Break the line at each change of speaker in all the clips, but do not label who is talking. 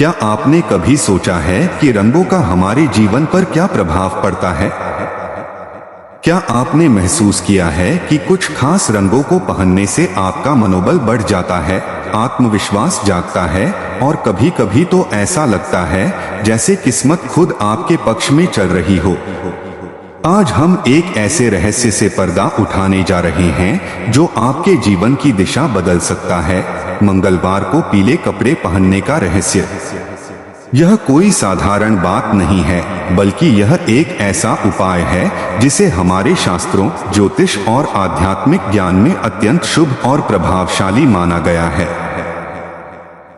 क्या आपने कभी सोचा है कि रंगों का हमारे जीवन पर क्या प्रभाव पड़ता है? क्या आपने महसूस किया है कि कुछ खास रंगों को पहनने से आपका मनोबल बढ़ जाता है, आत्मविश्वास जागता है और कभी कभी तो ऐसा लगता है जैसे किस्मत खुद आपके पक्ष में चल रही हो। आज हम एक ऐसे रहस्य से पर्दा उठाने जा रहे हैं जो आपके जीवन की दिशा बदल सकता है। मंगलवार को पीले कपड़े पहनने का रहस्य। यह कोई साधारण बात नहीं है, बल्कि यह एक ऐसा उपाय है जिसे हमारे शास्त्रों, ज्योतिष और आध्यात्मिक ज्ञान में अत्यंत शुभ और प्रभावशाली माना गया है।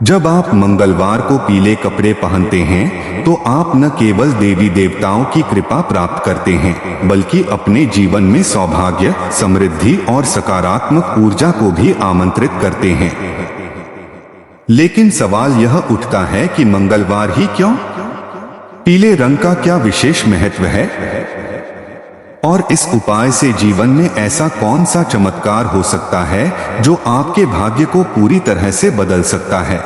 जब आप मंगलवार को पीले कपड़े पहनते हैं तो आप न केवल देवी देवताओं की कृपा प्राप्त करते हैं, बल्कि अपने जीवन में सौभाग्य, समृद्धि और सकारात्मक ऊर्जा को भी आमंत्रित करते हैं। लेकिन सवाल यह उठता है कि मंगलवार ही क्यों? पीले रंग का क्या विशेष महत्व है? और इस उपाय से जीवन में ऐसा कौन सा चमत्कार हो सकता है जो आपके भाग्य को पूरी तरह से बदल सकता है?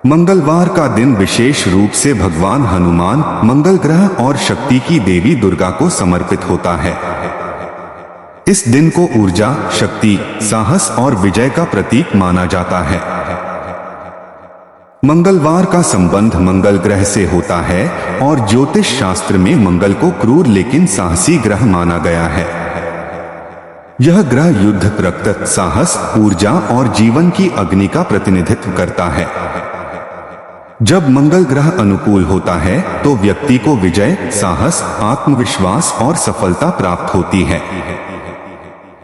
मंगलवार का दिन विशेष रूप से भगवान हनुमान, मंगल ग्रह और शक्ति की देवी दुर्गा को समर्पित होता है। इस दिन को ऊर्जा, शक्ति, साहस और विजय का प्रतीक माना जाता है। मंगलवार का संबंध मंगल ग्रह से होता है और ज्योतिष शास्त्र में मंगल को क्रूर लेकिन साहसी ग्रह माना गया है। यह ग्रह युद्ध, रक्त, साहस, ऊर्जा और जीवन की अग्नि का प्रतिनिधित्व करता है। जब मंगल ग्रह अनुकूल होता है तो व्यक्ति को विजय, साहस, आत्मविश्वास और सफलता प्राप्त होती है।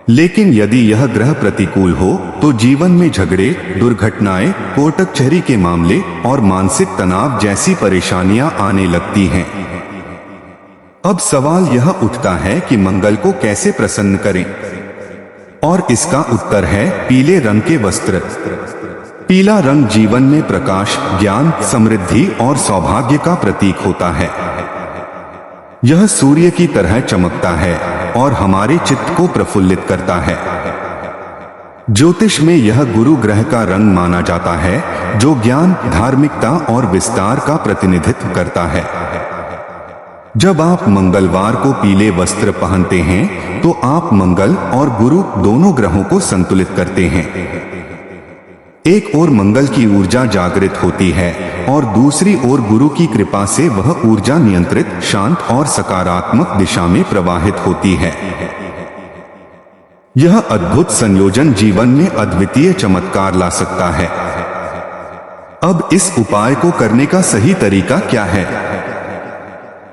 लेकिन यदि यह ग्रह प्रतिकूल हो तो जीवन में झगड़े, दुर्घटनाएं, कोर्ट कचहरी के मामले और मानसिक तनाव जैसी परेशानियां आने लगती हैं। अब सवाल यह उठता है कि मंगल को कैसे प्रसन्न करें? और इसका उत्तर है पीले रंग के वस्त्र। पीला रंग जीवन में प्रकाश, ज्ञान, समृद्धि और सौभाग्य का प्रतीक होता है। यह सूर्य की तरह चमकता है और हमारे चित्त को प्रफुल्लित करता है। ज्योतिष में यह गुरु ग्रह का रंग माना जाता है जो ज्ञान, धार्मिकता और विस्तार का प्रतिनिधित्व करता है। जब आप मंगलवार को पीले वस्त्र पहनते हैं तो आप मंगल और गुरु दोनों ग्रहों को संतुलित करते हैं। एक ओर मंगल की ऊर्जा जागृत होती है और दूसरी ओर गुरु की कृपा से वह ऊर्जा नियंत्रित, शांत और सकारात्मक दिशा में प्रवाहित होती है। यह अद्भुत संयोजन जीवन में अद्वितीय चमत्कार ला सकता है। अब इस उपाय को करने का सही तरीका क्या है?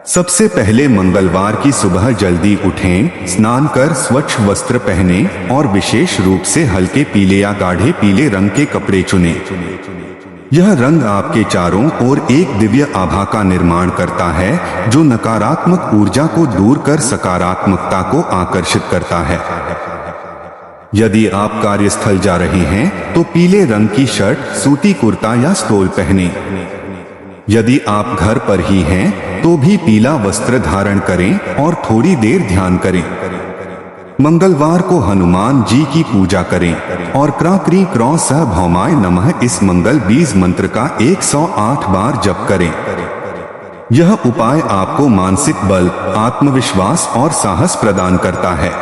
सबसे पहले मंगलवार की सुबह जल्दी उठें, स्नान कर स्वच्छ वस्त्र पहनें और विशेष रूप से हल्के पीले या गाढ़े पीले रंग के कपड़े चुनें। यह रंग आपके चारों ओर एक दिव्य आभा का निर्माण करता है जो नकारात्मक ऊर्जा को दूर कर सकारात्मकता को आकर्षित करता है। यदि आप कार्यस्थल जा रहे हैं तो पीले रंग की शर्ट, सूती कुर्ता या स्टोल पहनें। यदि आप घर पर ही हैं तो भी पीला वस्त्र धारण करें और थोड़ी देर ध्यान करें। मंगलवार को हनुमान जी की पूजा करें और क्राक्री क्रॉस सह भौमाय नमः इस मंगल बीज मंत्र का 108 बार जप करें। यह उपाय आपको मानसिक बल, आत्मविश्वास और साहस प्रदान करता है।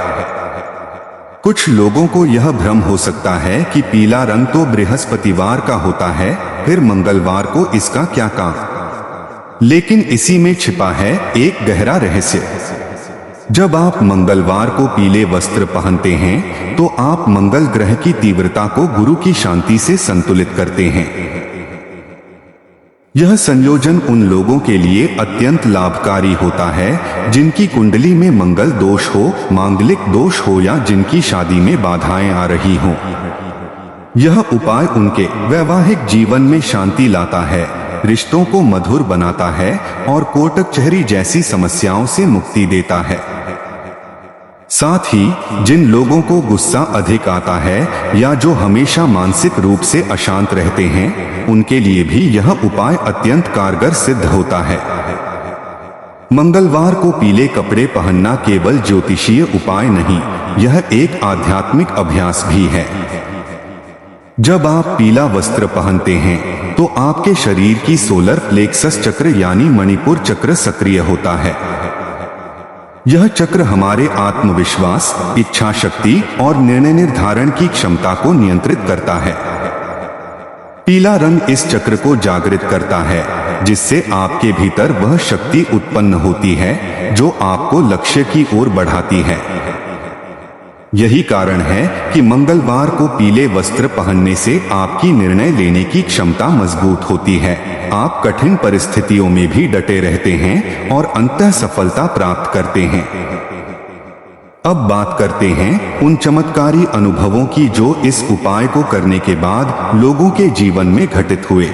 कुछ लोगों को यह भ्रम हो सकता है कि पीला रंग तो बृहस्पतिवार का होता है, फिर मंगलवार को इसका क्या काम? लेकिन इसी में छिपा है एक गहरा रहस्य। जब आप मंगलवार को पीले वस्त्र पहनते हैं तो आप मंगल ग्रह की तीव्रता को गुरु की शांति से संतुलित करते हैं। यह संयोजन उन लोगों के लिए अत्यंत लाभकारी होता है जिनकी कुंडली में मंगल दोष हो, मांगलिक दोष हो या जिनकी शादी में बाधाएं आ रही हों। यह उपाय उनके वैवाहिक जीवन में शांति लाता है, रिश्तों को मधुर बनाता है और कोर्ट कचहरी जैसी समस्याओं से मुक्ति देता है। साथ ही जिन लोगों को गुस्सा अधिक आता है या जो हमेशा मानसिक रूप से अशांत रहते हैं, उनके लिए भी यह उपाय अत्यंत कारगर सिद्ध होता है। मंगलवार को पीले कपड़े पहनना केवल ज्योतिषीय उपाय नहीं, यह एक आध्यात्मिक अभ्यास भी है। जब आप पीला वस्त्र पहनते हैं तो आपके शरीर की सोलर प्लेक्सस चक्र यानी मणिपुर चक्र सक्रिय होता है। यह चक्र हमारे आत्मविश्वास, इच्छा शक्ति और निर्णय निर्धारण की क्षमता को नियंत्रित करता है। पीला रंग इस चक्र को जागृत करता है, जिससे आपके भीतर वह शक्ति उत्पन्न होती है जो आपको लक्ष्य की ओर बढ़ाती है। यही कारण है कि मंगलवार को पीले वस्त्र पहनने से आपकी निर्णय लेने की क्षमता मजबूत होती है। आप कठिन परिस्थितियों में भी डटे रहते हैं और अंततः सफलता प्राप्त करते हैं। अब बात करते हैं उन चमत्कारी अनुभवों की जो इस उपाय को करने के बाद लोगों के जीवन में घटित हुए।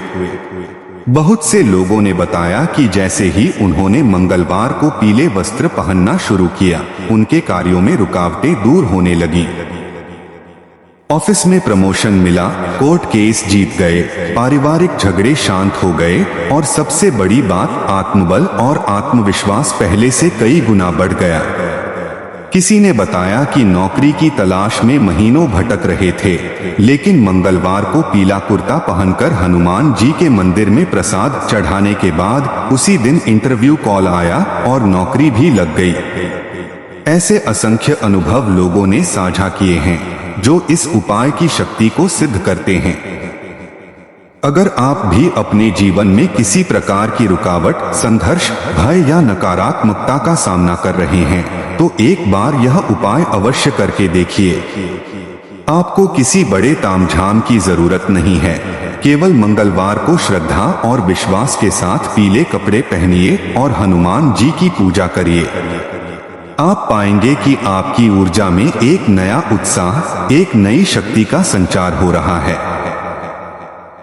बहुत से लोगों ने बताया कि जैसे ही उन्होंने मंगलवार को पीले वस्त्र पहनना शुरू किया, उनके कार्यों में रुकावटें दूर होने लगी। ऑफिस में प्रमोशन मिला, कोर्ट केस जीत गए, पारिवारिक झगड़े शांत हो गए और सबसे बड़ी बात, आत्मबल और आत्मविश्वास पहले से कई गुना बढ़ गया। किसी ने बताया कि नौकरी की तलाश में महीनों भटक रहे थे, लेकिन मंगलवार को पीला कुर्ता पहनकर हनुमान जी के मंदिर में प्रसाद चढ़ाने के बाद उसी दिन इंटरव्यू कॉल आया और नौकरी भी लग गई। ऐसे असंख्य अनुभव लोगों ने साझा किए हैं जो इस उपाय की शक्ति को सिद्ध करते हैं। अगर आप भी अपने जीवन में किसी प्रकार की रुकावट, संघर्ष, भय या नकारात्मकता का सामना कर रहे हैं तो एक बार यह उपाय अवश्य करके देखिए। आपको किसी बड़े तामझाम की जरूरत नहीं है। केवल मंगलवार को श्रद्धा और विश्वास के साथ पीले कपड़े पहनिए और हनुमान जी की पूजा करिए। आप पाएंगे कि आपकी ऊर्जा में एक नया उत्साह, एक नई शक्ति का संचार हो रहा है।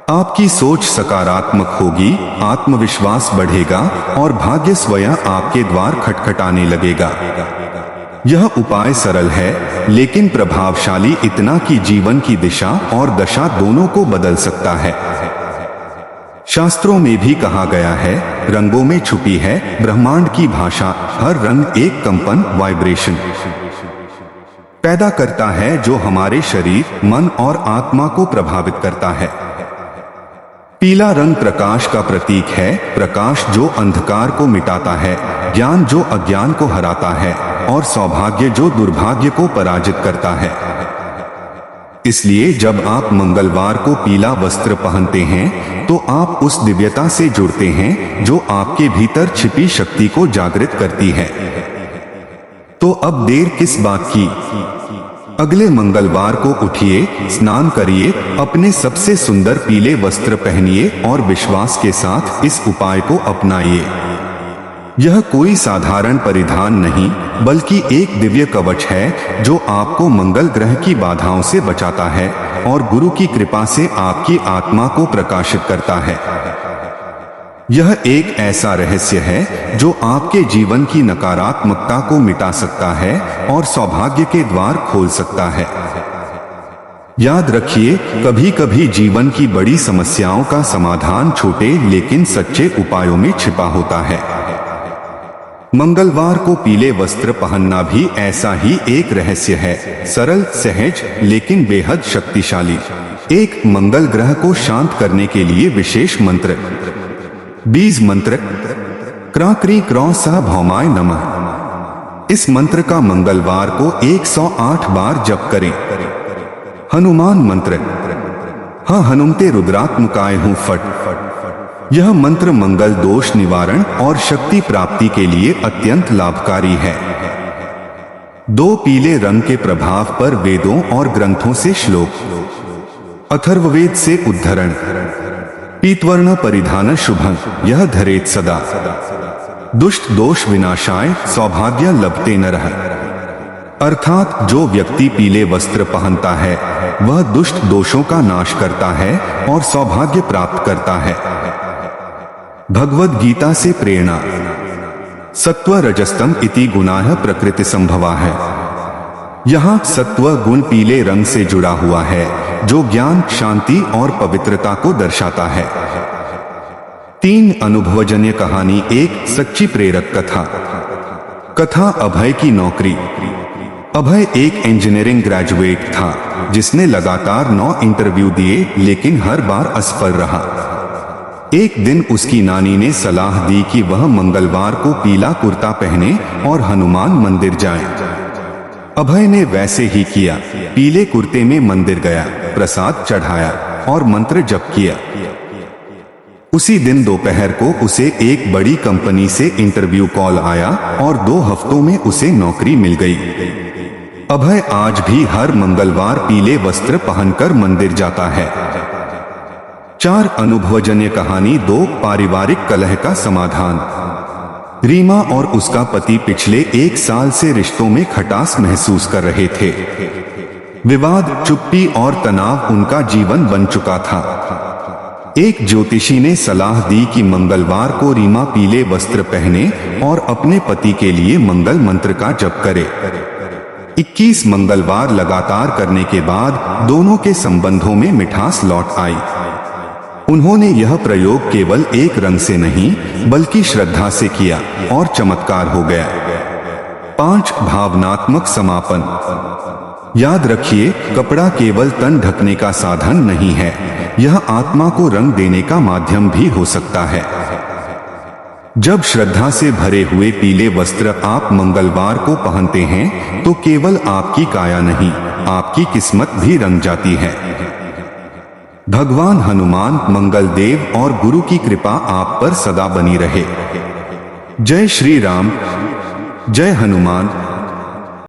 आपकी सोच सकारात्मक होगी, आत्मविश्वास बढ़ेगा और भाग्य स्वयं आपके द्वार खटखटाने लगेगा। यह उपाय सरल है लेकिन प्रभावशाली इतना कि जीवन की दिशा और दशा दोनों को बदल सकता है। शास्त्रों में भी कहा गया है, रंगों में छुपी है ब्रह्मांड की भाषा। हर रंग एक कंपन, वाइब्रेशन पैदा करता है जो हमारे शरीर, मन और आत्मा को प्रभावित करता है। पीला रंग प्रकाश का प्रतीक है, प्रकाश जो अंधकार को मिटाता है, ज्ञान जो अज्ञान को हराता है और सौभाग्य जो दुर्भाग्य को पराजित करता है। इसलिए जब आप मंगलवार को पीला वस्त्र पहनते हैं तो आप उस दिव्यता से जुड़ते हैं जो आपके भीतर छिपी शक्ति को जागृत करती है। तो अब देर किस बात की? अगले मंगलवार को उठिए, स्नान करिए, अपने सबसे सुंदर पीले वस्त्र पहनिए और विश्वास के साथ इस उपाय को अपनाइए। यह कोई साधारण परिधान नहीं बल्कि एक दिव्य कवच है जो आपको मंगल ग्रह की बाधाओं से बचाता है और गुरु की कृपा से आपकी आत्मा को प्रकाशित करता है। यह एक ऐसा रहस्य है जो आपके जीवन की नकारात्मकता को मिटा सकता है और सौभाग्य के द्वार खोल सकता है। याद रखिए, कभी कभी जीवन की बड़ी समस्याओं का समाधान छोटे लेकिन सच्चे उपायों में छिपा होता है। मंगलवार को पीले वस्त्र पहनना भी ऐसा ही एक रहस्य है, सरल, सहज लेकिन बेहद शक्तिशाली। एक मंगल ग्रह को शांत करने के लिए विशेष मंत्र। बीज मंत्र। क्रा क्री क्रौ सह भौमाय नमः। इस मंत्र का मंगलवार को 108 बार जप करें। हनुमान मंत्र। हाँ हनुमते रुद्रात्मकाय हूँ फट। यह मंत्र मंगल दोष निवारण और शक्ति प्राप्ति के लिए अत्यंत लाभकारी है। 2 पीले रंग के प्रभाव पर वेदों और ग्रंथों से श्लोक। अथर्ववेद से उद्धरण। पीतवर्ण परिधान शुभं यह धरेत सदा। दुष्ट दोष विनाशाय सौभाग्य लभते नरः। अर्थात जो व्यक्ति पीले वस्त्र पहनता है वह दुष्ट दोषों का नाश करता है और सौभाग्य प्राप्त करता है। भगवद गीता से प्रेरणा। सत्व रजस्तम इति गुणाः प्रकृति संभवा है। यहाँ सत्व गुण पीले रंग से जुड़ा हुआ है जो ज्ञान, शांति और पवित्रता को दर्शाता है। 3 अनुभवजन्य कहानी। 1 सच्ची प्रेरक कथा। कथा अभय की नौकरी। अभय एक इंजीनियरिंग ग्रेजुएट था जिसने लगातार 9 इंटरव्यू दिए लेकिन हर बार असफल रहा। एक दिन उसकी नानी ने सलाह दी कि वह मंगलवार को पीला कुर्ता पहने और हनुमान मंदिर जाए। अभय ने वैसे ही किया। पीले कुर्ते में मंदिर गया, प्रसाद चढ़ाया और मंत्र जप किया। उसी दिन दोपहर को उसे एक बड़ी कंपनी से इंटरव्यू कॉल आया और 2 हफ्तों में उसे नौकरी मिल गई। अभय आज भी हर मंगलवार पीले वस्त्र पहनकर मंदिर जाता है। 4 अनुभवजन्य कहानी। 2 पारिवारिक कलह का समाधान। रीमा और उसका पति पिछले 1 साल से रिश्तों में खटास महसूस कर रहे थे। विवाद, चुप्पी और तनाव उनका जीवन बन चुका था। एक ज्योतिषी ने सलाह दी कि मंगलवार को रीमा पीले वस्त्र पहने और अपने पति के लिए मंगल मंत्र का जप करे। 21 मंगलवार लगातार करने के बाद दोनों के संबंधों में मिठास लौट आई। उन्होंने यह प्रयोग केवल एक रंग से नहीं बल्कि श्रद्धा से किया और चमत्कार हो गया। 5 भावनात्मक समापन। याद रखिए, कपड़ा केवल तन ढकने का साधन नहीं है, यह आत्मा को रंग देने का माध्यम भी हो सकता है। जब श्रद्धा से भरे हुए पीले वस्त्र आप मंगलवार को पहनते हैं तो केवल आपकी काया नहीं, आपकी किस्मत भी रंग जाती है। भगवान हनुमान, मंगल देव और गुरु की कृपा आप पर सदा बनी रहे। जय श्री राम, जय हनुमान।